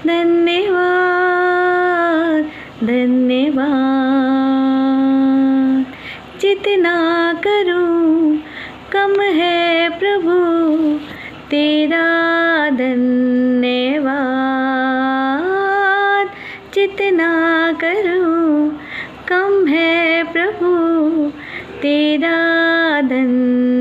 धन्यवाद धन्यवाद। जितना करूं कम है प्रभु तेरा धन्यवाद। जितना करूं कम है प्रभु तेरा धन्यवाद।